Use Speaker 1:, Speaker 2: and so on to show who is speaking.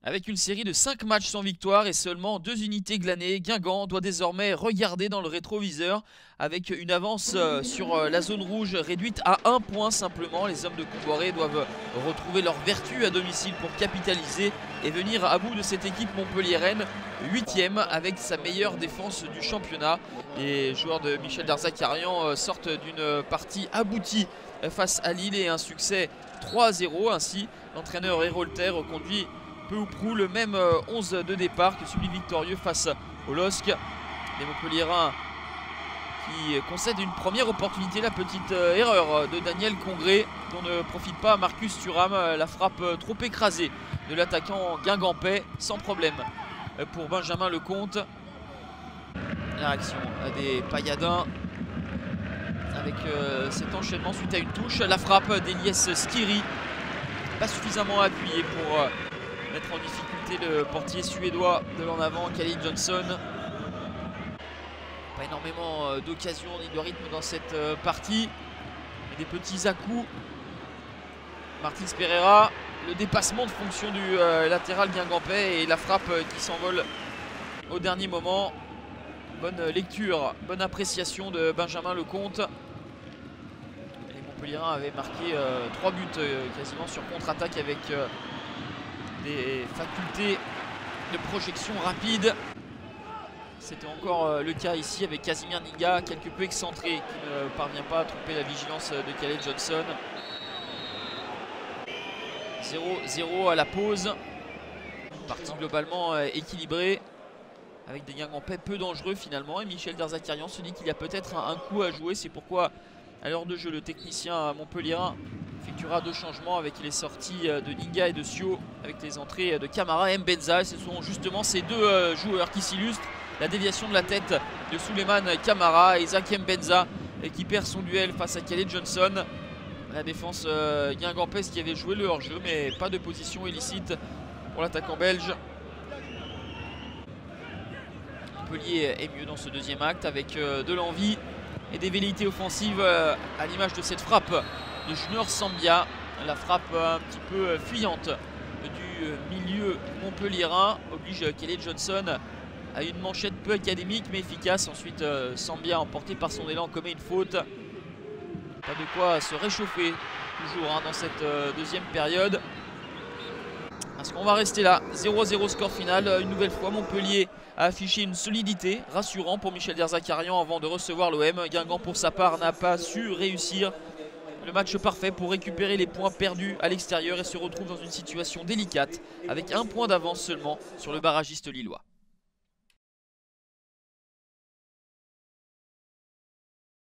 Speaker 1: Avec une série de 5 matchs sans victoire et seulement 2 unités glanées, Guingamp doit désormais regarder dans le rétroviseur avec une avance sur la zone rouge réduite à 1 point simplement. Les hommes de Comboiré doivent retrouver leur vertu à domicile pour capitaliser et venir à bout de cette équipe montpelliéraine, 8e avec sa meilleure défense du championnat. Les joueurs de Michel Darzacarian sortent d'une partie aboutie face à Lille et un succès 3-0. Ainsi, l'entraîneur Hérolter conduit peu ou prou le même 11 de départ que celui victorieux face au LOSC. Les Montpelliérains qui concèdent une première opportunité, la petite erreur de Daniel Congré dont ne profite pas Marcus Thuram, la frappe trop écrasée de l'attaquant guingampais sans problème pour Benjamin Lecomte. La réaction des Payadins avec cet enchaînement suite à une touche, la frappe d'Elias Skiri, pas suffisamment appuyé pour mettre en difficulté le portier suédois de l'en avant, Khalid Johnson. Pas énormément d'occasions ni de rythme dans cette partie. Et des petits à-coups. Martins Pereira, le dépassement de fonction du latéral guingampais et la frappe qui s'envole au dernier moment. Bonne lecture, bonne appréciation de Benjamin Lecomte. Les Montpelliérains avaient marqué 3 buts quasiment sur contre-attaque avec des facultés de projection rapide. C'était encore le cas ici avec Casimir Niga, quelque peu excentré, qui ne parvient pas à tromper la vigilance de Khaled Johnson. 0-0 à la pause. Partie globalement équilibrée, avec des Guingampais peu dangereux finalement. Et Michel Darzacarian se dit qu'il y a peut-être un coup à jouer. C'est pourquoi, à l'heure de jeu, le technicien montpelliérain effectuera 2 changements avec les sorties de Ninga et de Sio, avec les entrées de Camara et Mbenza. Et ce sont justement ces 2 joueurs qui s'illustrent. La déviation de la tête de Souleymane Camara et Isaac Mbenza qui perd son duel face à Khaled Johnson. La défense guingampaise qui avait joué le hors-jeu, mais pas de position illicite pour l'attaquant belge. Montpellier est mieux dans ce deuxième acte avec de l'envie et des velléités offensives à l'image de cette frappe de Junior Sambia. La frappe un petit peu fuyante du milieu montpelliérain oblige Khaled Johnson à une manchette peu académique mais efficace. Ensuite Sambia, emporté par son élan, commet une faute. Pas de quoi se réchauffer toujours dans cette deuxième période. Parce qu'on va rester là, 0-0 score final. Une nouvelle fois, Montpellier a affiché une solidité, rassurant pour Michel Darzacarian avant de recevoir l'OM. Guingamp pour sa part n'a pas su réussir le match parfait pour récupérer les points perdus à l'extérieur et se retrouve dans une situation délicate avec 1 point d'avance seulement sur le barragiste lillois.